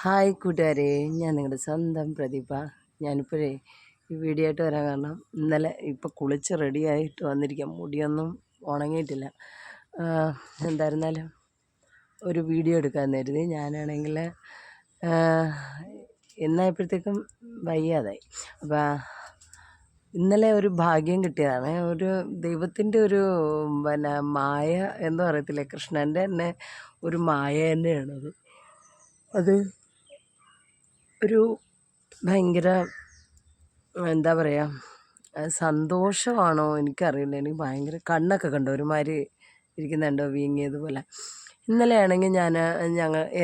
Hi കൂട്ടുകാരെ, ഞാൻ നിങ്ങളുടെ സ്വന്തം പ്രതിഭ. ഞാനിപ്പോഴേ ഈ വീഡിയോ ആയിട്ട് വരാൻ കാരണം ഇന്നലെ ഇപ്പോൾ കുളിച്ച് റെഡിയായിട്ട് വന്നിരിക്കാം. മുടിയൊന്നും ഉണങ്ങിയിട്ടില്ല. എന്തായിരുന്നാലും ഒരു വീഡിയോ എടുക്കാൻ കരുതി. ഞാനാണെങ്കിൽ എന്നായപ്പോഴത്തേക്കും വയ്യാതായി. അപ്പോൾ ഇന്നലെ ഒരു ഭാഗ്യം കിട്ടിയതാണ്. ഒരു ദൈവത്തിൻ്റെ ഒരു മായ എന്ന് പറയത്തില്ലേ, കൃഷ്ണൻ്റെ തന്നെ ഒരു മായ തന്നെയാണത്. അത് ഒരു ഭയങ്കര എന്താ പറയുക, സന്തോഷമാണോ എനിക്കറിയില്ല. എനിക്ക് ഭയങ്കര കണ്ണൊക്കെ കണ്ടോ ഒരുമാതിരി ഇരിക്കുന്നുണ്ടോ, വീങ്ങിയതുപോലെ. ഇന്നലെയാണെങ്കിൽ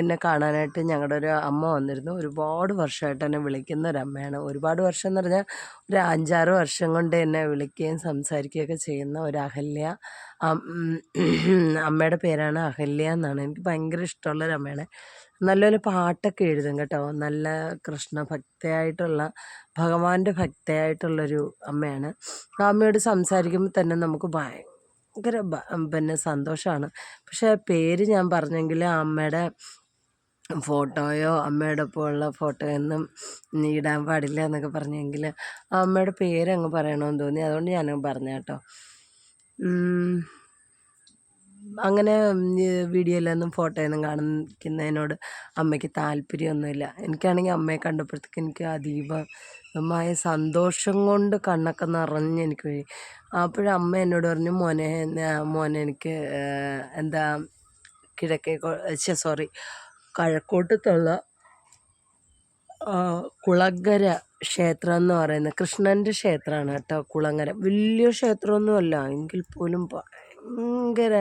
എന്നെ കാണാനായിട്ട് ഞങ്ങളുടെ ഒരു അമ്മ വന്നിരുന്നു. ഒരുപാട് വർഷമായിട്ട് എന്നെ വിളിക്കുന്ന ഒരമ്മയാണ്. ഒരുപാട് വർഷം എന്ന് പറഞ്ഞാൽ ഒരു 5-6 വർഷം കൊണ്ട് എന്നെ വിളിക്കുകയും സംസാരിക്കുകയൊക്കെ ചെയ്യുന്ന ഒരു അഹല്യ. അമ്മയുടെ പേരാണ് അഹല്യ എന്നാണ്. എനിക്ക് ഭയങ്കര ഇഷ്ടമുള്ളൊരമ്മയാണ്. നല്ലൊരു പാട്ടൊക്കെ എഴുതും കേട്ടോ. നല്ല കൃഷ്ണഭക്തയായിട്ടുള്ള, ഭഗവാന്റെ ഭക്തയായിട്ടുള്ളൊരു അമ്മയാണ്. ആ അമ്മയോട് സംസാരിക്കുമ്പോൾ തന്നെ നമുക്ക് ഭയങ്കര സന്തോഷമാണ്. പക്ഷേ പേര് ഞാൻ പറഞ്ഞെങ്കിൽ അമ്മയുടെ ഫോട്ടോയോ അമ്മയുടെ ഒപ്പമുള്ള ഫോട്ടോയൊന്നും ഇടാൻ പാടില്ല എന്നൊക്കെ പറഞ്ഞെങ്കിൽ അമ്മയുടെ പേരങ്ങ് പറയണമെന്ന് തോന്നി. അതുകൊണ്ട് ഞാനങ്ങ് പറഞ്ഞ കേട്ടോ. അങ്ങനെ വീഡിയോയിലൊന്നും ഫോട്ടോയൊന്നും കാണിക്കുന്നതിനോട് അമ്മയ്ക്ക് താല്പര്യമൊന്നുമില്ല. എനിക്കാണെങ്കിൽ അമ്മയെ കണ്ടപ്പോഴത്തേക്ക് എനിക്ക് അതീവമായ സന്തോഷം കൊണ്ട് കണ്ണൊക്കെ നിറഞ്ഞ് എനിക്ക് വഴി. അപ്പോഴമ്മ എന്നോട് പറഞ്ഞു, മോനെ എനിക്ക് എന്താ കഴക്കൂട്ടത്തുള്ള കുളങ്ങര ക്ഷേത്രം എന്ന് പറയുന്നത് കൃഷ്ണൻ്റെ ക്ഷേത്രമാണ് കേട്ടോ. കുളങ്ങര വലിയ ക്ഷേത്രമൊന്നുമല്ല, എങ്കിൽ പോലും ഭയങ്കര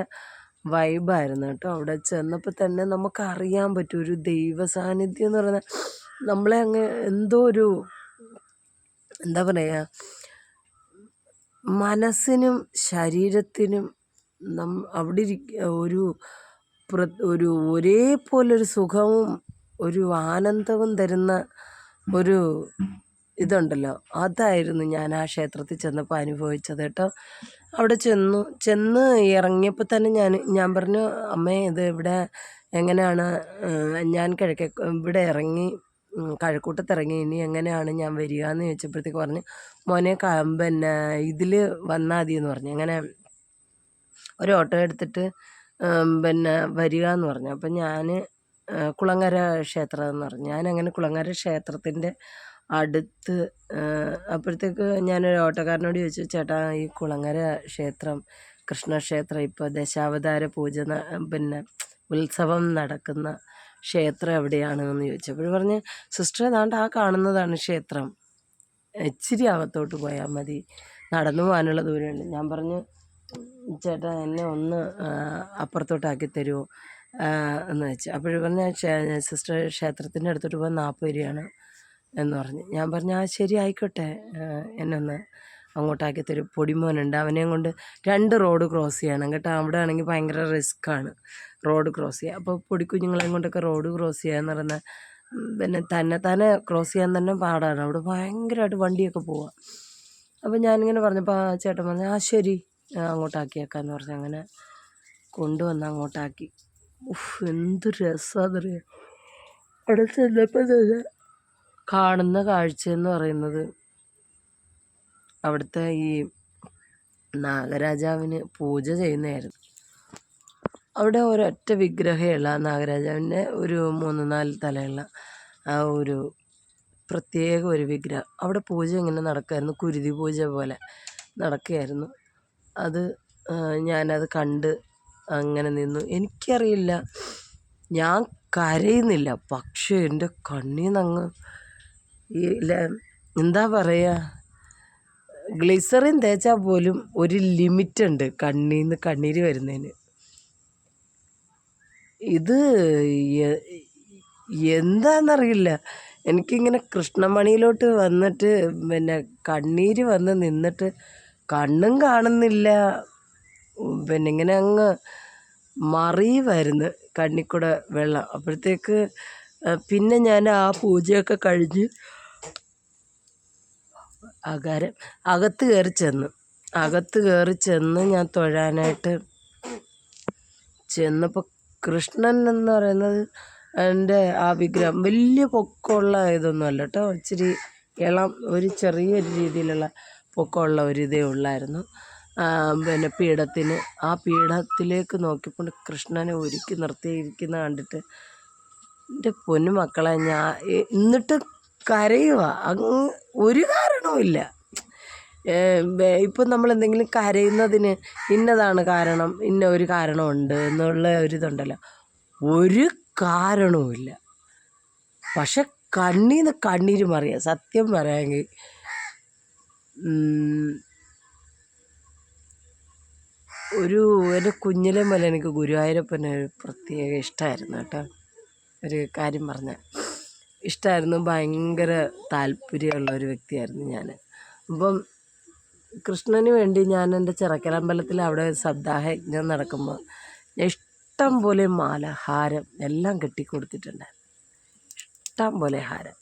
വൈബായിരുന്നു കേട്ടോ. അവിടെ ചെന്നപ്പോൾ തന്നെ നമുക്കറിയാൻ പറ്റും ഒരു ദൈവ സാന്നിധ്യം എന്ന് പറയുന്നത്. നമ്മളെ അങ്ങ് എന്തോ ഒരു എന്താ പറയുക, മനസ്സിനും ശരീരത്തിനും അവിടെ ഒരു ഒരേപോലൊരു സുഖവും ഒരു ആനന്ദവും തരുന്ന ഒരു ഇതുണ്ടല്ലോ. അതായിരുന്നു ഞാൻ ആ ക്ഷേത്രത്തിൽ ചെന്നപ്പോൾ അനുഭവിച്ചത് കേട്ടോ. അവിടെ ചെന്ന് ഇറങ്ങിയപ്പോൾ തന്നെ ഞാൻ പറഞ്ഞു, അമ്മേ ഇത് ഇവിടെ എങ്ങനെയാണ്, ഞാൻ ഇവിടെ ഇറങ്ങി കഴക്കൂട്ടത്ത് ഇറങ്ങി, ഇനി എങ്ങനെയാണ് ഞാൻ വരിക എന്ന് ചോദിച്ചപ്പോഴത്തേക്ക് പറഞ്ഞു, മോനെ ഇതിൽ വന്നാൽ മതി എന്ന് പറഞ്ഞു. അങ്ങനെ ഒരു ഓട്ടോ എടുത്തിട്ട് വരിക എന്ന് പറഞ്ഞു. അപ്പം ഞാൻ കുളങ്ങര ക്ഷേത്രം എന്ന് പറഞ്ഞു. ഞാനങ്ങനെ കുളങ്ങര ക്ഷേത്രത്തിൻ്റെ അടുത്ത് അപ്പോഴത്തേക്ക് ഞാനൊരു ഓട്ടോക്കാരനോട് ചോദിച്ചു, ചേട്ടാ ഈ കുളങ്ങര ക്ഷേത്രം കൃഷ്ണക്ഷേത്രം ഇപ്പോൾ ദശാവതാര പൂജ ഉത്സവം നടക്കുന്ന ക്ഷേത്രം എവിടെയാണെന്ന് ചോദിച്ചപ്പോൾ പറഞ്ഞ്, സിസ്റ്റർ ഏതാണ്ട് ആ കാണുന്നതാണ് ക്ഷേത്രം, ഇച്ചിരി അകത്തോട്ട് പോയാൽ മതി, നടന്നു പോകാനുള്ള ദൂരമുണ്ട്. ഞാൻ പറഞ്ഞു, ചേട്ടാ എന്നെ ഒന്ന് അപ്പുറത്തോട്ടാക്കി തരുമോ എന്ന് വെച്ച്. അപ്പോഴും പറഞ്ഞ സിസ്റ്റർ ക്ഷേത്രത്തിൻ്റെ അടുത്തോട്ട് പോകാൻ 40 രൂപയാണ് എന്ന് പറഞ്ഞു. ഞാൻ പറഞ്ഞു, ആ ശരി ആയിക്കോട്ടെ, എന്നെ ഒന്ന് അങ്ങോട്ടാക്കി തരും. പൊടിമോനുണ്ട്, അവനെയും കൊണ്ട് 2 റോഡ് ക്രോസ് ചെയ്യണം കേട്ടോ. അവിടെ ആണെങ്കിൽ ഭയങ്കര റിസ്ക്കാണ് റോഡ് ക്രോസ് ചെയ്യുക. അപ്പോൾ പൊടിക്കുഞ്ഞുങ്ങളെയും കൊണ്ടൊക്കെ റോഡ് ക്രോസ് ചെയ്യുക എന്ന് പറഞ്ഞാൽ തന്നെ ക്രോസ് ചെയ്യാൻ തന്നെ പാടാണ്. അവിടെ ഭയങ്കരമായിട്ട് വണ്ടിയൊക്കെ പോവുക. അപ്പോൾ ഞാനിങ്ങനെ പറഞ്ഞപ്പോൾ ആ ചേട്ടൻ പറഞ്ഞു, ആ ശരി അങ്ങോട്ടാക്കിയേക്കാന്ന് പറഞ്ഞു. അങ്ങനെ കൊണ്ടുവന്ന് അങ്ങോട്ടാക്കി. എന്ത് രസമാണെന്നറിയാം. അവിടെ ചെന്നപ്പോൾ തന്നെ കാണുന്ന കാഴ്ചയെന്ന് പറയുന്നത്, അവിടുത്തെ ഈ നാഗരാജാവിന് പൂജ ചെയ്യുന്നതായിരുന്നു. അവിടെ ഒരൊറ്റ വിഗ്രഹമുള്ള നാഗരാജാവിൻ്റെ ഒരു 3-4 തലയുള്ള ആ ഒരു പ്രത്യേക ഒരു വിഗ്രഹം. അവിടെ പൂജ ഇങ്ങനെ നടക്കുമായിരുന്നു, കുരുതി പൂജ പോലെ നടക്കുകയായിരുന്നു. അത് ഞാനത് കണ്ട് അങ്ങനെ നിന്നു. എനിക്കറിയില്ല, ഞാൻ കരയുന്നില്ല, പക്ഷേ എൻ്റെ കണ്ണിൽ നിന്നങ്ങ് എന്താ പറയുക, ഗ്ലിസറിൻ തേച്ചാൽ പോലും ഒരു ലിമിറ്റുണ്ട് കണ്ണിൽ നിന്ന് കണ്ണീര് വരുന്നതിന്. ഇത് എന്താണെന്നറിയില്ല, എനിക്കിങ്ങനെ കൃഷ്ണമണിയിലോട്ട് വന്നിട്ട് കണ്ണീര് വന്ന് നിന്നിട്ട് കണ്ണും കാണുന്നില്ല, ഇങ്ങനെ അങ്ങ് മറിയുമായിരുന്നു കണ്ണിക്കൂടെ വെള്ളം. അപ്പോഴത്തേക്ക് പിന്നെ ഞാൻ ആ പൂജയൊക്കെ കഴിഞ്ഞ് അകത്ത് കയറി ചെന്ന് ഞാൻ തൊഴാനായിട്ട് ചെന്നപ്പോൾ കൃഷ്ണൻ എന്ന് പറയുന്നത് എൻ്റെ ആ വിഗ്രഹം വലിയ പൊക്കമുള്ള ഇതൊന്നും അല്ല കേട്ടോ, ഇച്ചിരി ഇളം ഒരു ചെറിയൊരു രീതിയിലുള്ള പൊക്കമുള്ള ഒരിതേ ഉള്ളായിരുന്നു. പിന്നെ പീഠത്തിന്, ആ പീഠത്തിലേക്ക് നോക്കിക്കൊണ്ട് കൃഷ്ണനെ ഒരുക്കി നിർത്തിയിരിക്കുന്ന കണ്ടിട്ട് എൻ്റെ പൊന്നു മക്കളെ, എന്നിട്ട് കരയുക. ഒരു കാരണവുമില്ല. ഇപ്പം നമ്മൾ എന്തെങ്കിലും കരയുന്നതിന് ഇന്നതാണ് കാരണം, ഇന്ന ഒരു കാരണമുണ്ട് എന്നുള്ള ഒരിതുണ്ടല്ലോ, ഒരു കാരണവുമില്ല. പക്ഷെ കണ്ണീന്ന് കണ്ണീര് മറിയാം. സത്യം പറയാമെങ്കിൽ എൻ്റെ കുഞ്ഞിലെ മുതൽ എനിക്ക് ഗുരുവായൂരപ്പനെ ഒരു പ്രത്യേക ഇഷ്ടമായിരുന്നു കേട്ടോ. ഒരു കാര്യം പറഞ്ഞാൽ ഇഷ്ടമായിരുന്നു, ഭയങ്കര താല്പര്യമുള്ള ഒരു വ്യക്തിയായിരുന്നു ഞാൻ. അപ്പം കൃഷ്ണന് വേണ്ടി ഞാൻ എൻ്റെ ചിറക്കലമ്പലത്തിൽ അവിടെ സപ്താഹയജ്ഞം നടക്കുമ്പോൾ ഞാൻ ഇഷ്ടം പോലെ മാല, ഹാരം എല്ലാം കെട്ടിക്കൊടുത്തിട്ടുണ്ടായിരുന്നു. ഇഷ്ടം പോലെ ഹാരം.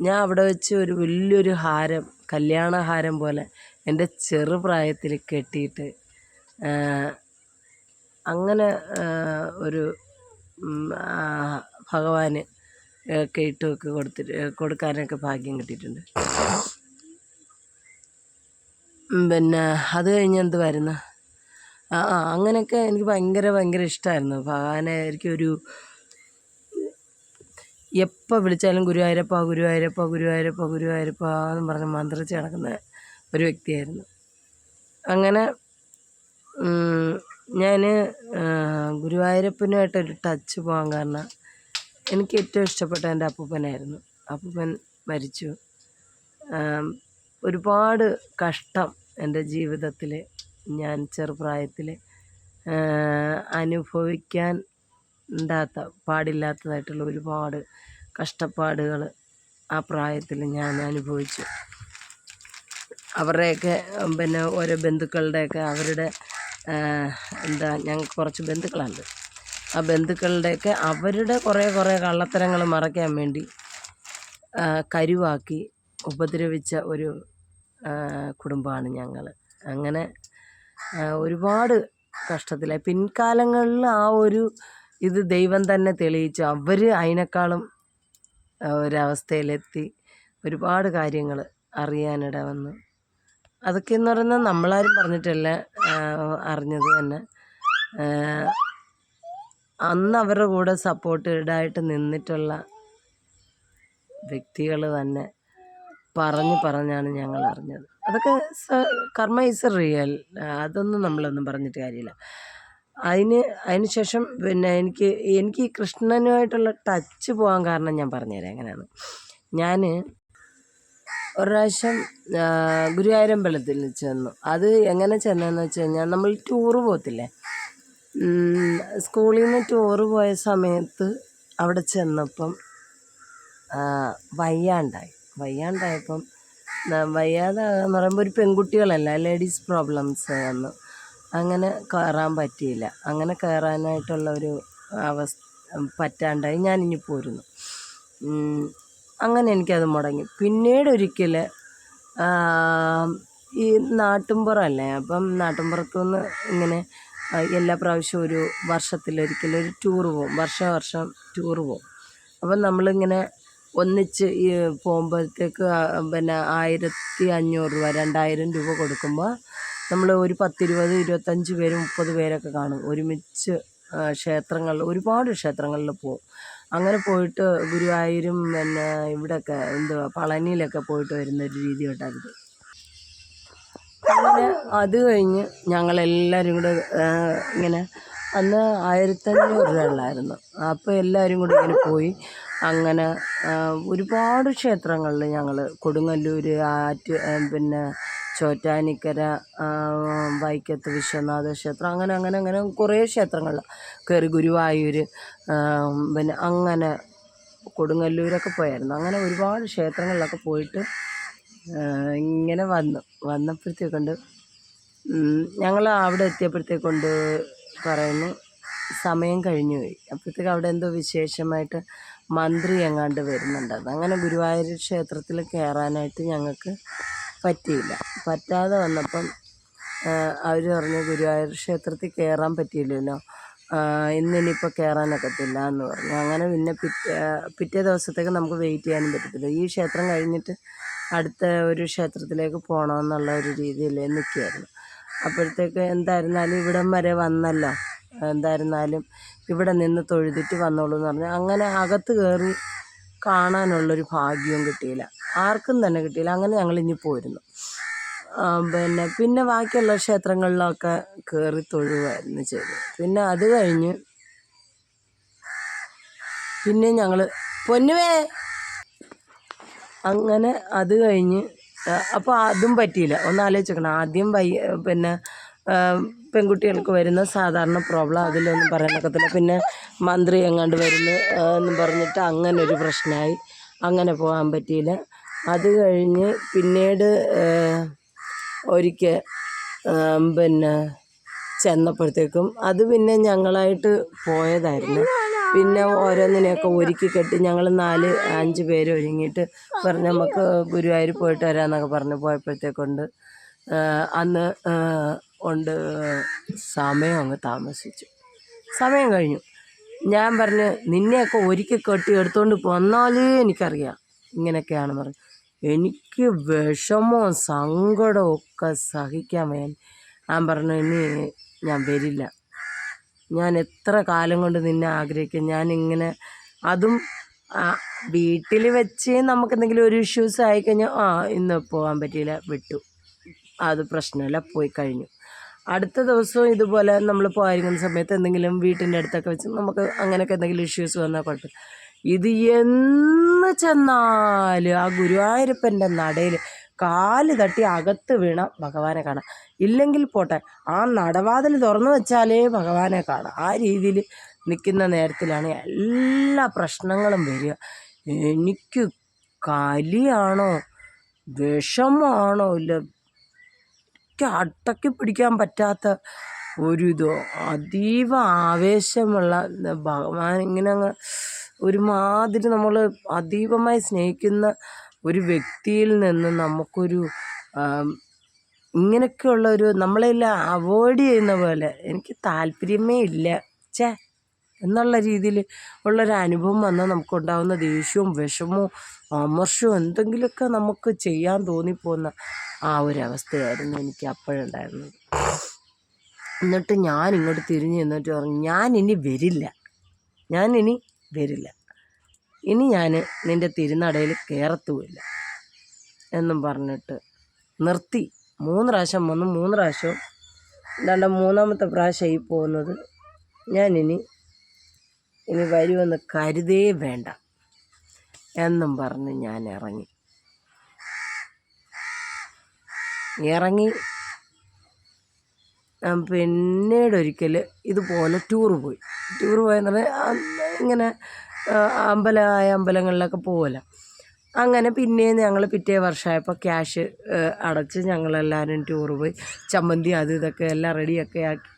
ഞാൻ അവിടെ വെച്ച് ഒരു വലിയൊരു ഹാരം, കല്യാണഹാരം പോലെ എൻ്റെ ചെറുപ്രായത്തിൽ കെട്ടിയിട്ട് അങ്ങനെ ഒരു ഭഗവാന് ഒക്കെ ഇട്ടുമൊക്കെ കൊടുക്കാനൊക്കെ ഭാഗ്യം കിട്ടിയിട്ടുണ്ട്. പിന്നെ അത് കഴിഞ്ഞ് എന്ത് വരുന്നു, അങ്ങനെയൊക്കെ എനിക്ക് ഭയങ്കര ഇഷ്ടമായിരുന്നു ഭഗവാനെ. എനിക്കൊരു എപ്പോൾ വിളിച്ചാലും ഗുരുവായൂരപ്പ ഗുരുവായൂരപ്പ ഗുരുവായൂരപ്പ ഗുരുവായൂരപ്പ എന്ന് പറഞ്ഞ് മന്ത്രിച്ച് നടക്കുന്ന ഒരു വ്യക്തിയായിരുന്നു. അങ്ങനെ ഞാൻ ഗുരുവായൂരപ്പനുമായിട്ടൊരു ടച്ച് പോകാൻ കാരണം എനിക്ക് ഏറ്റവും ഇഷ്ടപ്പെട്ട എൻ്റെ അപ്പൂപ്പനായിരുന്നു. അപ്പൂപ്പൻ മരിച്ചു. ഒരുപാട് കഷ്ടം എൻ്റെ ജീവിതത്തിൽ ഞാൻ ചെറുപ്രായത്തിൽ അനുഭവിക്കാൻ പാടില്ലാത്തതായിട്ടുള്ള ഒരുപാട് കഷ്ടപ്പാടുകൾ ആ പ്രായത്തിൽ ഞാൻ അനുഭവിച്ചു. അവരുടെയൊക്കെ പിന്നെ ഓരോ ബന്ധുക്കളുടെയൊക്കെ അവരുടെ ഞങ്ങൾക്ക് കുറച്ച് ബന്ധുക്കളുണ്ട്. ആ ബന്ധുക്കളുടെയൊക്കെ അവരുടെ കുറേ കള്ളത്തരങ്ങൾ മറയ്ക്കാൻ വേണ്ടി കരുവാക്കി ഉപദ്രവിച്ച ഒരു കുടുംബമാണ് ഞങ്ങൾ. അങ്ങനെ ഒരുപാട് കഷ്ടത്തിലായി. പിൻകാലങ്ങളിൽ ആ ഒരു ഇത് ദൈവം തന്നെ തെളിയിച്ചു. അവർ അതിനേക്കാളും ഒരവസ്ഥയിലെത്തി ഒരുപാട് കാര്യങ്ങൾ അറിയാനിട വന്നു. അതൊക്കെയെന്ന് പറയുന്നത് നമ്മളാരും പറഞ്ഞിട്ടല്ല അറിഞ്ഞത് തന്നെ. അന്ന് അവരുടെ കൂടെ സപ്പോർട്ടഡായിട്ട് നിന്നിട്ടുള്ള വ്യക്തികൾ തന്നെ പറഞ്ഞാണ് ഞങ്ങൾ അറിഞ്ഞത്. അതൊക്കെ കർമ്മ ഈസ് റിയൽ. അതൊന്നും നമ്മളൊന്നും പറഞ്ഞിട്ട് കാര്യമില്ല. അതിന് ശേഷം പിന്നെ എനിക്ക് ഈ കൃഷ്ണനുമായിട്ടുള്ള ടച്ച് പോകാൻ കാരണം ഞാൻ പറഞ്ഞുതരാം എങ്ങനെയാണ്. ഞാൻ ഒരു പ്രാവശ്യം ഗുരുവായൂരമ്പലത്തിൽ ചെന്നു. അത് എങ്ങനെ ചെന്നതെന്ന് വെച്ച് കഴിഞ്ഞാൽ, നമ്മൾ ടൂറ് പോകത്തില്ലേ, സ്കൂളിൽ നിന്ന് ടൂറ് പോയ സമയത്ത് അവിടെ ചെന്നപ്പം വയ്യാണ്ടായപ്പം വയ്യാതാകാന്ന് പറയുമ്പോൾ ഒരു പെൺകുട്ടികളല്ല, ലേഡീസ് പ്രോബ്ലംസ് വന്നു. അങ്ങനെ കയറാൻ പറ്റിയില്ല. അങ്ങനെ കയറാനായിട്ടുള്ള ഒരു പറ്റാണ്ടായി. ഞാനിനി പോരുന്നു. അങ്ങനെ എനിക്കത് മുടങ്ങി. പിന്നീട് ഒരിക്കൽ ഈ നാട്ടുമ്പുറമല്ലേ, അപ്പം നാട്ടുമ്പുറത്തുനിന്ന് ഇങ്ങനെ എല്ലാ പ്രാവശ്യവും ഒരു വർഷത്തിലൊരിക്കലൊരു ടൂറ് പോകും. വർഷം ടൂറ് പോകും. അപ്പം നമ്മളിങ്ങനെ ഒന്നിച്ച് ഈ പോകുമ്പോഴത്തേക്ക് പിന്നെ 1500 രൂപ 2000 രൂപ കൊടുക്കുമ്പോൾ നമ്മൾ ഒരു 10, 20, 25 പേര് 30 പേരൊക്കെ കാണും. ഒരുമിച്ച് ക്ഷേത്രങ്ങളിൽ, ഒരുപാട് ക്ഷേത്രങ്ങളിൽ പോകും. അങ്ങനെ പോയിട്ട് ഗുരുവായൂരും പിന്നെ ഇവിടെയൊക്കെ പളനിയിലൊക്കെ പോയിട്ട് വരുന്നൊരു രീതി ഉണ്ടായിരുന്നു. അങ്ങനെ അത് കഴിഞ്ഞ് ഞങ്ങളെല്ലാവരും കൂടെ ഇങ്ങനെ, അന്ന് 1500 രൂപ ഉള്ളായിരുന്നു. അപ്പോൾ എല്ലാവരും കൂടി ഇങ്ങനെ പോയി. അങ്ങനെ ഒരുപാട് ക്ഷേത്രങ്ങളിൽ ഞങ്ങൾ കൊടുങ്ങല്ലൂർ, പിന്നെ ചോറ്റാനിക്കര, വൈക്കത്ത് വിശ്വനാഥ ക്ഷേത്രം, അങ്ങനെ കുറേ ക്ഷേത്രങ്ങളിൽ കയറി. ഗുരുവായൂർ, പിന്നെ അങ്ങനെ കൊടുങ്ങല്ലൂരൊക്കെ പോയായിരുന്നു. അങ്ങനെ ഒരുപാട് ക്ഷേത്രങ്ങളിലൊക്കെ പോയിട്ട് ഇങ്ങനെ വന്നപ്പോഴത്തേക്കൊണ്ട് ഞങ്ങൾ അവിടെ എത്തിയപ്പോഴത്തേക്കൊണ്ട് പറയുന്നു സമയം കഴിഞ്ഞു പോയി. അപ്പോഴത്തേക്ക് അവിടെ എന്തോ വിശേഷമായിട്ട് മന്ത്രി എങ്ങാണ്ട് വരുന്നുണ്ടായിരുന്നു. അങ്ങനെ ഗുരുവായൂർ ക്ഷേത്രത്തിൽ കയറാനായിട്ട് ഞങ്ങൾക്ക് പറ്റിയില്ല. പറ്റാതെ വന്നപ്പം അവർ പറഞ്ഞു, ഗുരുവായൂർ ക്ഷേത്രത്തിൽ കയറാൻ പറ്റിയില്ലല്ലോ, ഇന്നിനിപ്പോൾ കയറാനൊക്കത്തില്ല എന്ന് പറഞ്ഞു. അങ്ങനെ പിന്നെ പിറ്റേ ദിവസത്തേക്ക് നമുക്ക് വെയിറ്റ് ചെയ്യാനും പറ്റത്തില്ല. ഈ ക്ഷേത്രം കഴിഞ്ഞിട്ട് അടുത്ത ഒരു ക്ഷേത്രത്തിലേക്ക് പോകണമെന്നുള്ള ഒരു രീതിയിൽ നിൽക്കുകയായിരുന്നു. അപ്പോഴത്തേക്ക് എന്തായിരുന്നാലും ഇവിടം വരെ വന്നല്ലോ, എന്തായിരുന്നാലും ഇവിടെ നിന്ന് തൊഴുതിട്ട് വന്നോളൂ എന്ന് പറഞ്ഞു. അങ്ങനെ അകത്ത് കയറി കാണാനുള്ളൊരു ഭാഗ്യവും കിട്ടിയില്ല, ആർക്കും തന്നെ കിട്ടിയില്ല. അങ്ങനെ ഞങ്ങൾ ഇനി പോയിരുന്നു. പിന്നെ ബാക്കിയുള്ള ക്ഷേത്രങ്ങളിലൊക്കെ കയറി തൊഴുവായിരുന്നു ചെയ്തത്. പിന്നെ അത് കഴിഞ്ഞ് പിന്നെ ഞങ്ങൾ പൊന്നുവേ അങ്ങനെ അത് കഴിഞ്ഞ് അപ്പോൾ അതും പറ്റിയില്ല. ഒന്ന് ആലോചിക്കണം, ആദ്യം പിന്നെ പെൺകുട്ടികൾക്ക് വരുന്ന സാധാരണ പ്രോബ്ലം, അതിലൊന്നും പറയാനൊക്കത്തില്ല. പിന്നെ മന്ത്രി എങ്ങാണ്ട് വരുന്നു എന്ന് പറഞ്ഞിട്ട് അങ്ങനെ ഒരു പ്രശ്നമായി, അങ്ങനെ പോകാൻ പറ്റിയില്ല. അത് കഴിഞ്ഞ് പിന്നീട് ഒരിക്കൽ പിന്നെ ചെന്നപ്പോഴത്തേക്കും അത് പിന്നെ ഞങ്ങളായിട്ട് പോയതായിരുന്നു. പിന്നെ ഓരോന്നിനെയൊക്കെ ഒരുക്കി കെട്ടി ഞങ്ങൾ 4-5 പേര് ഒരുങ്ങിയിട്ട് പറഞ്ഞ് നമുക്ക് ഗുരുവായൂർ പോയിട്ട് വരാമെന്നൊക്കെ പറഞ്ഞ് പോയപ്പോഴത്തേക്കൊണ്ട് അന്ന് കൊണ്ട് സമയം അങ്ങ് താമസിച്ചു. സമയം കഴിഞ്ഞു. ഞാൻ പറഞ്ഞ് നിന്നെയൊക്കെ ഒരുക്കി കെട്ടി എടുത്തുകൊണ്ട് വന്നാലേ എനിക്കറിയാം ഇങ്ങനെയൊക്കെയാണെന്ന് പറഞ്ഞു. എനിക്ക് വിഷമവും സങ്കടവും ഒക്കെ സഹിക്കാൻ വയ്യ. ഞാൻ പറഞ്ഞു ഇനി ഞാൻ വരില്ല, ഞാൻ എത്ര കാലം കൊണ്ട് നിന്നെ ആഗ്രഹിക്കും. ഞാനിങ്ങനെ അതും വീട്ടിൽ വെച്ച് നമുക്ക് എന്തെങ്കിലും ഒരു ഇഷ്യൂസ് ആയിക്കഴിഞ്ഞാൽ ഇന്ന് പോകാൻ പറ്റിയില്ല, വിട്ടു, അത് പ്രശ്നമില്ല, പോയി കഴിഞ്ഞു. അടുത്ത ദിവസവും ഇതുപോലെ നമ്മൾ പോയിരിക്കുന്ന സമയത്ത് എന്തെങ്കിലും വീട്ടിൻ്റെ അടുത്തൊക്കെ വെച്ച് നമുക്ക് അങ്ങനെയൊക്കെ എന്തെങ്കിലും ഇഷ്യൂസ് വന്നാൽ കുഴപ്പമില്ല. ഇത് എന്ന് ചെന്നാലും ആ ഗുരുവായൂരപ്പൻ്റെ നടയിൽ കാല് തട്ടി അകത്ത് വീണ ഭഗവാനെ കാണാം, ഇല്ലെങ്കിൽ പോട്ടെ ആ നടവാതിൽ തുറന്നു വെച്ചാലേ ഭഗവാനെ കാണാം. ആ രീതിയിൽ നിൽക്കുന്ന നേരത്തിലാണ് എല്ലാ പ്രശ്നങ്ങളും വരിക. എനിക്ക് കലിയാണോ വിഷമമാണോ ഇല്ല, എനിക്ക് അടക്കി പിടിക്കാൻ പറ്റാത്ത ഒരിതോ അതീവ ആവേശമുള്ള ഭഗവാൻ ഇങ്ങനെ അങ്ങ് ഒരുമാതിരി നമ്മൾ അതീവമായി സ്നേഹിക്കുന്ന ഒരു വ്യക്തിയിൽ നിന്ന് നമുക്കൊരു ഇങ്ങനെയൊക്കെയുള്ള ഒരു നമ്മളെല്ലാം അവോയ്ഡ് ചെയ്യുന്ന പോലെ എനിക്ക് താല്പര്യമേ ഇല്ല എന്നുള്ള രീതിയിൽ ഉള്ളൊരു അനുഭവം വന്നാൽ നമുക്കുണ്ടാകുന്ന ദേഷ്യവും വിഷമവും അമർഷവും എന്തെങ്കിലുമൊക്കെ നമുക്ക് ചെയ്യാൻ തോന്നിപ്പോകുന്ന ആ ഒരവസ്ഥയായിരുന്നു എനിക്ക് അപ്പോഴുണ്ടായിരുന്നത്. എന്നിട്ട് ഞാൻ ഇങ്ങോട്ട് തിരിഞ്ഞ് നിന്നിട്ട് പറഞ്ഞു ഞാനിനി വരില്ല, ഇനി ഞാൻ നിൻ്റെ തിരുനടയിൽ കയറത്തുമില്ല എന്നും പറഞ്ഞിട്ട് നിർത്തി. 3 പ്രാവശ്യം വന്നു, 3 പ്രാവശ്യവും എന്താണ്ട് 3ാമത്തെ പ്രാവശ്യമായി പോകുന്നത്. ഞാനിനി വരുമെന്ന് കരുതേ വേണ്ട എന്നും പറഞ്ഞ് ഞാൻ ഇറങ്ങി. പിന്നീടൊരിക്കൽ ഇതുപോലെ ടൂറ് പോയെന്ന് പറഞ്ഞാൽ ഇങ്ങനെ അമ്പലങ്ങളിലൊക്കെ പോകുമല്ലോ. അങ്ങനെ പിന്നെയും ഞങ്ങൾ പിറ്റേ വർഷമായപ്പോൾ ക്യാഷ് അടച്ച് ഞങ്ങളെല്ലാവരും ടൂറ് പോയി. ചമ്മന്തി അത് ഇതൊക്കെ എല്ലാം റെഡിയൊക്കെ ആക്കി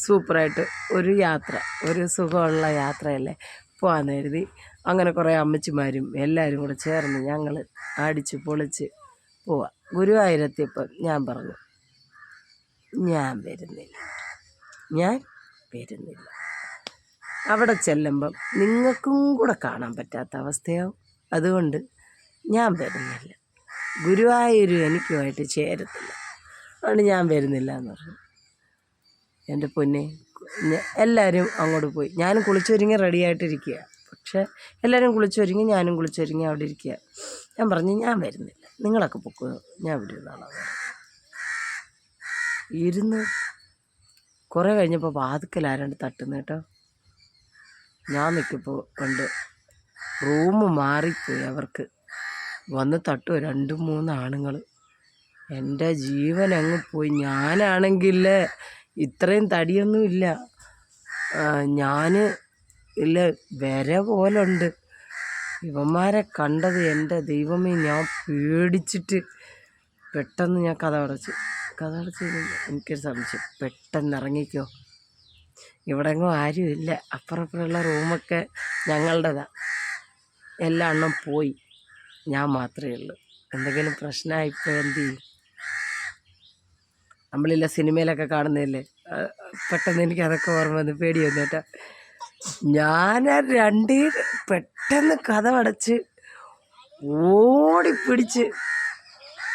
സൂപ്പറായിട്ട് ഒരു യാത്ര, ഒരു സുഖമുള്ള യാത്രയല്ലേ പോകാമെന്ന് കരുതി. അങ്ങനെ കുറേ അമ്മച്ചിമാരും എല്ലാവരും കൂടെ ചേർന്ന് ഞങ്ങൾ അടിച്ച് പൊളിച്ച് പോവാം. ഗുരുവായൂരെത്തിയപ്പം ഞാൻ പറഞ്ഞു ഞാൻ വരുന്നില്ല. അവിടെ ചെല്ലുമ്പം നിങ്ങൾക്കും കൂടെ കാണാൻ പറ്റാത്ത അവസ്ഥയാവും, അതുകൊണ്ട് ഞാൻ വരുന്നില്ല, ഗുരുവായൂർ എനിക്കുമായിട്ട് ചേരത്തില്ല, അതുകൊണ്ട് ഞാൻ വരുന്നില്ല എന്ന് പറഞ്ഞു. എൻ്റെ പൊന്നെ എല്ലാവരും അങ്ങോട്ട് പോയി. ഞാനും കുളിച്ചൊരുങ്ങി റെഡിയായിട്ടിരിക്കുക. പക്ഷേ എല്ലാവരും കുളിച്ചൊരുങ്ങി, ഞാനും കുളിച്ചൊരുങ്ങി അവിടെ ഇരിക്കുക. ഞാൻ പറഞ്ഞു ഞാൻ വരുന്നില്ല, നിങ്ങളൊക്കെ പൊക്കോ, ഞാൻ ഇവിടെ ഇരുന്നോളാം. ഇരുന്ന് കുറേ കഴിഞ്ഞപ്പോൾ വാതിക്കൽ ആരാണ്ട് തട്ടുന്നു കേട്ടോ. ഞാൻ നിൽക്കുമ്പോൾ കൊണ്ട് റൂം മാറിപ്പോയി, അവർക്ക് വന്ന് തട്ടുക 2-3 ആണുങ്ങൾ. എൻ്റെ ജീവൻ അങ്ങ് പോയി. ഞാനാണെങ്കിൽ ഇത്രയും തടിയൊന്നുമില്ല, ഞാൻ ഇല്ല വിര പോലുണ്ട്. ഇവന്മാരെ കണ്ടത് എൻ്റെ ദൈവമേ, ഞാൻ പേടിച്ചിട്ട് പെട്ടെന്ന് ഞാൻ കഥ അടച്ച് എനിക്കൊരു സംശയം, പെട്ടെന്ന് ഇറങ്ങിക്കോ, ഇവിടെങ്ങും ആരുമില്ല, അപ്പുറപ്പുറമുള്ള റൂമൊക്കെ ഞങ്ങളുടേതാണ്, എല്ലാ എണ്ണം പോയി, ഞാൻ മാത്രമേ ഉള്ളൂ. എന്തെങ്കിലും പ്രശ്നമായിപ്പോൾ എന്ത് ചെയ്യും? നമ്മളില്ല സിനിമയിലൊക്കെ കാണുന്നതല്ലേ, പെട്ടെന്ന് എനിക്ക് അതൊക്കെ ഓർമ്മ വന്ന് പേടി വന്നു കേട്ടോ. ഞാൻ പെട്ടെന്ന് കതകടച്ച് ഓടിപ്പിടിച്ച്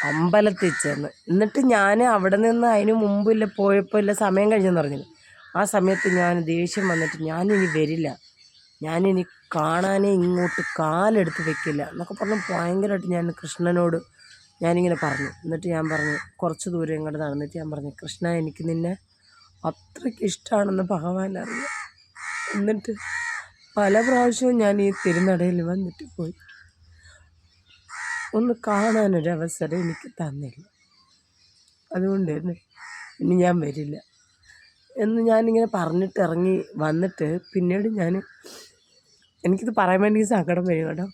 അമ്പലത്തിൽ ചെന്ന്. എന്നിട്ട് ഞാൻ അവിടെ നിന്ന് അതിന് മുമ്പില്ല പോയപ്പോൾ ഇല്ല സമയം കഴിഞ്ഞെന്ന് പറഞ്ഞില്ല. ആ സമയത്ത് ഞാൻ ദേഷ്യം വന്നിട്ട് ഞാനിനി വരില്ല, ഞാനിനി കാണാനേ ഇങ്ങോട്ട് കാലെടുത്ത് വെക്കില്ല എന്നൊക്കെ പറഞ്ഞ് ഭയങ്കരമായിട്ട് ഞാൻ കൃഷ്ണനോട് ഞാനിങ്ങനെ പറഞ്ഞു. എന്നിട്ട് ഞാൻ പറഞ്ഞു, കുറച്ച് ദൂരം ഇങ്ങോട്ട് നടന്നിട്ട് ഞാൻ പറഞ്ഞു, കൃഷ്ണ, എനിക്ക് നിന്നെ അത്രയ്ക്ക് ഇഷ്ടമാണെന്ന് ഭഗവാൻ അറിയാം. എന്നിട്ട് പല പ്രാവശ്യവും ഞാൻ ഈ തിരുനടയിൽ വന്നിട്ട് പോയി ഒന്ന് കാണാനൊരവസരം എനിക്ക് തന്നില്ല. അതുകൊണ്ട് തന്നെ ഇനി ഞാൻ വരില്ല എന്ന് ഞാനിങ്ങനെ പറഞ്ഞിട്ട് ഇറങ്ങി വന്നിട്ട് പിന്നീട് എനിക്കിത് പറയാൻ വേണ്ടി സങ്കടം വരും കേട്ടോ.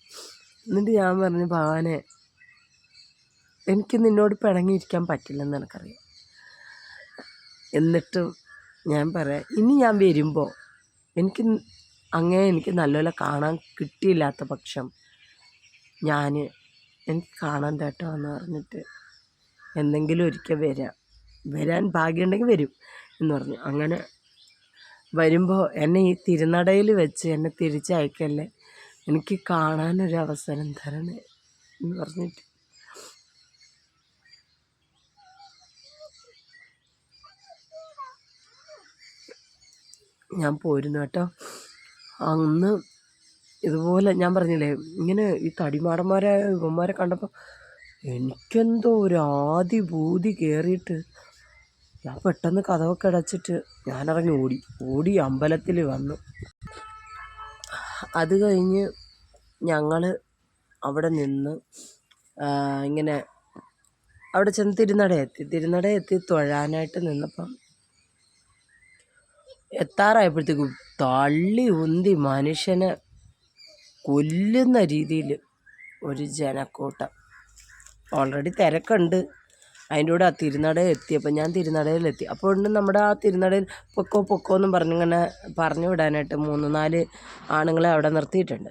എന്നിട്ട് ഞാൻ പറഞ്ഞു, ഭഗവാനെ, എനിക്ക് നിന്നോട് പിണങ്ങിയിരിക്കാൻ പറ്റില്ലെന്ന് എനിക്കറിയാം. എന്നിട്ടും ഞാൻ പറയാം, ഇനി ഞാൻ വരുമ്പോൾ എനിക്ക് നല്ലപോലെ കാണാൻ കിട്ടിയില്ലാത്ത പക്ഷം എനിക്ക് കാണാൻ കേട്ടോ എന്ന് പറഞ്ഞിട്ട് എന്തെങ്കിലും ഒരിക്കൽ വരാൻ ഭാഗ്യമുണ്ടെങ്കിൽ വരും എന്ന് പറഞ്ഞു. അങ്ങനെ വരുമ്പോൾ എന്നെ ഈ തിരുനടയിൽ വെച്ച് എന്നെ തിരിച്ചയക്കല്ലേ, എനിക്ക് കാണാനൊരവസരം തരണേ എന്ന് പറഞ്ഞിട്ട് ഞാൻ പോരുന്നു കേട്ടോ. അന്ന് ഇതുപോലെ ഞാൻ പറഞ്ഞില്ലേ, ഇങ്ങനെ ഈ ഇവന്മാരെ കണ്ടപ്പോൾ എനിക്കെന്തോ ഒരു ആദിഭൂതി കയറിയിട്ട് ഞാൻ പെട്ടെന്ന് കതവൊക്കെ അടച്ചിട്ട് ഞാനിറങ്ങി ഓടി അമ്പലത്തിൽ വന്നു. അത് കഴിഞ്ഞ് ഞങ്ങൾ അവിടെ നിന്ന് ഇങ്ങനെ അവിടെ ചെന്ന് തിരുനടയെത്തി തൊഴാനായിട്ട് നിന്നപ്പം എത്താറായപ്പോഴത്തേക്കും തള്ളി ഉന്തി മനുഷ്യനെ കൊല്ലുന്ന രീതിയിൽ ഒരു ജനക്കൂട്ടം. ഓൾറെഡി തിരക്കുണ്ട്, അതിൻ്റെ കൂടെ ആ തിരുനടയിൽ എത്തിയപ്പോൾ ഞാൻ തിരുനടയിലെത്തി. അപ്പോൾ ഉണ്ട് നമ്മുടെ ആ തിരുനടയിൽ പൊക്കോ എന്നും പറഞ്ഞിങ്ങനെ പറഞ്ഞു വിടാനായിട്ട് 3-4 ആണുങ്ങളെ അവിടെ നിർത്തിയിട്ടുണ്ട്.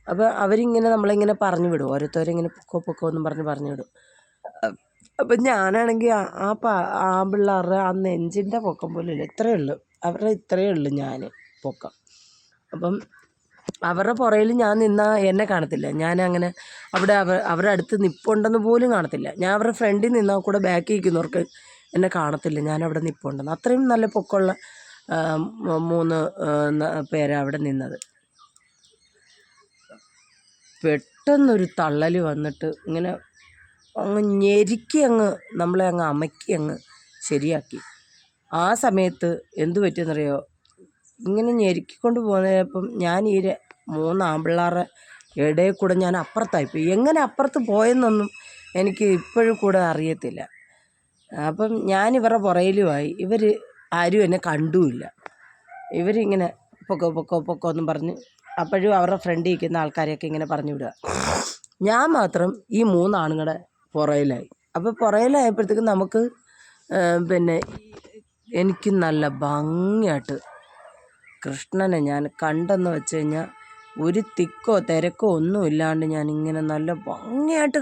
അപ്പോൾ അവരിങ്ങനെ നമ്മളിങ്ങനെ പറഞ്ഞു വിടും, ഓരോരുത്തരിങ്ങനെ പൊക്കോ എന്നും പറഞ്ഞു വിടും. അപ്പം ഞാനാണെങ്കിൽ ആ പിള്ളേരുടെ ആ നെഞ്ചിൻ്റെ പൊക്കം പോലും ഇല്ല, ഇത്രയേ ഉള്ളൂ, അവരുടെ ഇത്രയേ ഉള്ളൂ ഞാൻ പൊക്കം. അപ്പം അവരുടെ പുറയിൽ ഞാൻ നിന്നാൽ എന്നെ കാണത്തില്ല, ഞാനങ്ങനെ അവരുടെ അടുത്ത് നിൽപ്പുണ്ടെന്ന് പോലും കാണത്തില്ല. ഞാൻ അവരുടെ ഫ്രണ്ടിൽ നിന്നാൽ കൂടെ ബാക്കിൽ ഇരിക്കുന്നവർക്ക് എന്നെ കാണത്തില്ല ഞാനവിടെ നിൽപ്പുണ്ടെന്ന്. അത്രയും നല്ല പൊക്കമുള്ള 3 പേരാണ് അവിടെ നിന്നത്. പെട്ടെന്നൊരു തള്ളൽ വന്നിട്ട് ഇങ്ങനെ ഞെരുക്കി നമ്മളെ അമക്കി ശരിയാക്കി. ആ സമയത്ത് എന്തു പറ്റിയെന്നറിയോ, ഇങ്ങനെ ഞെരുക്കിക്കൊണ്ട് പോകുന്നപ്പം ഞാൻ ഈ 3 ആൺപിള്ളേരുടെ ഇടയിൽ കൂടെ ഞാൻ അപ്പുറത്തായിപ്പോയി. എങ്ങനെ അപ്പുറത്ത് പോയെന്നൊന്നും എനിക്ക് ഇപ്പോഴും കൂടെ അറിയത്തില്ല. അപ്പം ഞാൻ ഇവരുടെ പുറയിലുമായി, ഇവർ ആരും എന്നെ കണ്ടുമില്ല. ഇവരിങ്ങനെ പൊക്കോ എന്നും പറഞ്ഞ് അപ്പോഴും അവരുടെ ഫ്രണ്ടിൽ ഇരിക്കുന്ന ആൾക്കാരെയൊക്കെ ഇങ്ങനെ പറഞ്ഞു വിടുക. ഞാൻ മാത്രം ഈ 3 ആണുങ്ങളുടെ പുറയിലായി. അപ്പോൾ പുറയിലായപ്പോഴത്തേക്കും നമുക്ക് എനിക്ക് നല്ല ഭംഗിയായിട്ട് കൃഷ്ണനെ ഞാൻ കണ്ടെന്ന് വെച്ച് കഴിഞ്ഞാൽ ഒരു തിക്കോ തിരക്കോ ഒന്നും ഇല്ലാണ്ട് ഞാനിങ്ങനെ നല്ല ഭംഗിയായിട്ട്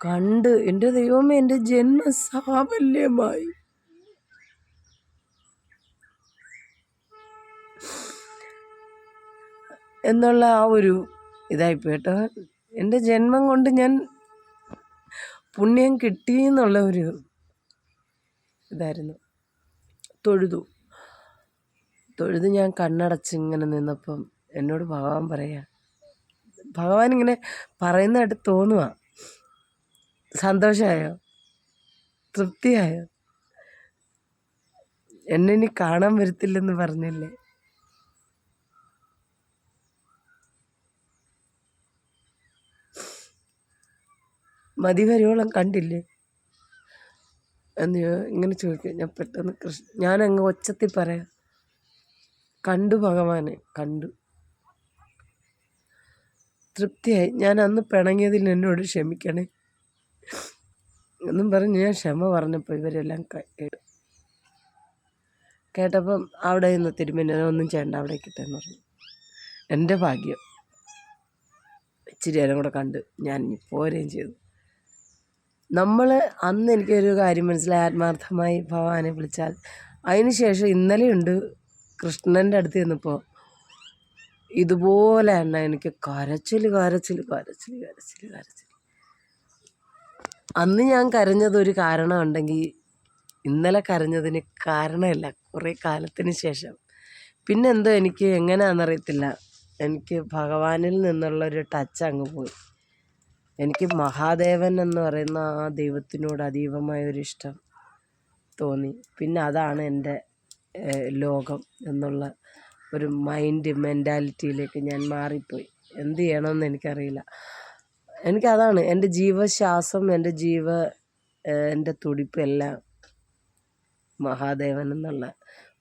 കണ്ട് എൻ്റെ ദൈവമേ, എൻ്റെ ജന്മ സാഫല്യമായി. എന്നുള്ള ആ ഒരു ഇതായിപ്പോയി കേട്ടോ. എൻ്റെ ജന്മം കൊണ്ട് ഞാൻ പുണ്യം കിട്ടി എന്നുള്ള ഒരു ഇതായിരുന്നു. തൊഴുത് ഞാൻ കണ്ണടച്ചിങ്ങനെ നിന്നപ്പം എന്നോട് ഭഗവാൻ ഇങ്ങനെ പറയുന്നതായിട്ട് തോന്നുക, സന്തോഷമായോ, തൃപ്തിയായോ, എന്നെ ഇനി കാണാൻ വരത്തില്ലെന്ന് പറഞ്ഞില്ലേ, മതി വരോളം കണ്ടില്ലേ എന്ന് ഇങ്ങനെ ചോദിക്കുക. ഞാൻ പെട്ടെന്ന് ഞാനങ്ങ് ഒച്ചത്തിൽ പറയാം, കണ്ടു ഭഗവാനെ, കണ്ടു, തൃപ്തിയായി. ഞാൻ അന്ന് പിണങ്ങിയതിൽ എന്നോട് ക്ഷമിക്കണേ എന്നും പറഞ്ഞ് ഞാൻ ക്ഷമ പറഞ്ഞപ്പോൾ ഇവരെല്ലാം കേട്ടപ്പം അവിടെ നിന്ന് തിരുമേനി ഒന്നും ചെയ്യണ്ട, അവിടെ കിട്ടെന്ന് പറഞ്ഞു. എൻ്റെ ഭാഗ്യം, ഇച്ചിരി നേരം കൂടെ കണ്ട് ഞാൻ പോരുകയും ചെയ്തു. അന്ന് എനിക്കൊരു കാര്യം മനസ്സിലായി, ആത്മാർത്ഥമായി ഭഗവാനെ വിളിച്ചാൽ അതിന് ശേഷം ഇന്നലെയുണ്ട് കൃഷ്ണൻ്റെ അടുത്ത് ചെന്നപ്പോൾ ഇതുപോലെ തന്നെ എനിക്ക് കരച്ചിൽ. അന്ന് ഞാൻ കരഞ്ഞതൊരു കാരണം ഉണ്ടെങ്കിൽ ഇന്നലെ കരഞ്ഞതിന് കാരണമില്ല. കുറേ കാലത്തിന് ശേഷം പിന്നെന്തോ എനിക്ക് എങ്ങനെയാണെന്നറിയത്തില്ല, എനിക്ക് ഭഗവാനിൽ നിന്നുള്ളൊരു ടച്ച് അങ്ങ് പോയി. എനിക്ക് മഹാദേവൻ എന്ന് പറയുന്ന ആ ദൈവത്തിനോട് അതീവമായൊരിഷ്ടം തോന്നി. പിന്നെ അതാണ് എൻ്റെ ലോകം എന്നുള്ള ഒരു മെൻറ്റാലിറ്റിയിലേക്ക് ഞാൻ മാറിപ്പോയി. എന്ത് ചെയ്യണമെന്ന് എനിക്കറിയില്ല. എനിക്കതാണ് എൻ്റെ ജീവശ്വാസം, എൻ്റെ തുടിപ്പ് എല്ലാം മഹാദേവൻ എന്നുള്ള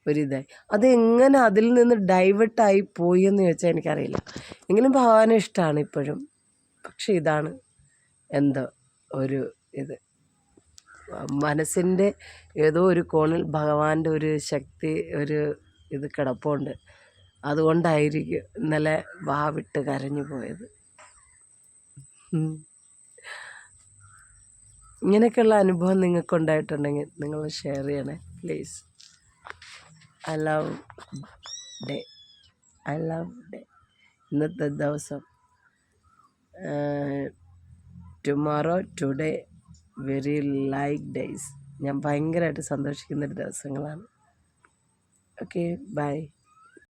ഒരിതായി. അതെങ്ങനെ അതിൽ നിന്ന് ഡൈവേർട്ടായി പോയി എന്ന് ചോദിച്ചാൽ എനിക്കറിയില്ല. എങ്കിലും ഭഗവാനെ ഇഷ്ടമാണ് ഇപ്പോഴും. പക്ഷെ ഇതാണ് എന്തോ ഒരു ഇത്, മനസ്സിൻ്റെ ഏതോ ഒരു കോണിൽ ഭഗവാന്റെ ഒരു ശക്തി, ഒരു ഇത് കിടപ്പുണ്ട്. അതുകൊണ്ടായിരിക്കും ഇന്നലെ വാവിട്ട് കരഞ്ഞു പോയത്. ഇങ്ങനെയൊക്കെയുള്ള അനുഭവം നിങ്ങൾക്കുണ്ടായിട്ടുണ്ടെങ്കിൽ നിങ്ങൾ ഷെയർ ചെയ്യണേ പ്ലീസ്. I love day. ഇന്നത്തെ ദിവസം, ടുഡേ വെരി ലൈക്ക് ഡേയ്സ്. ഞാൻ ഭയങ്കരമായിട്ട് സന്തോഷിക്കുന്നൊരു ദിവസങ്ങളാണ്. Okay, by.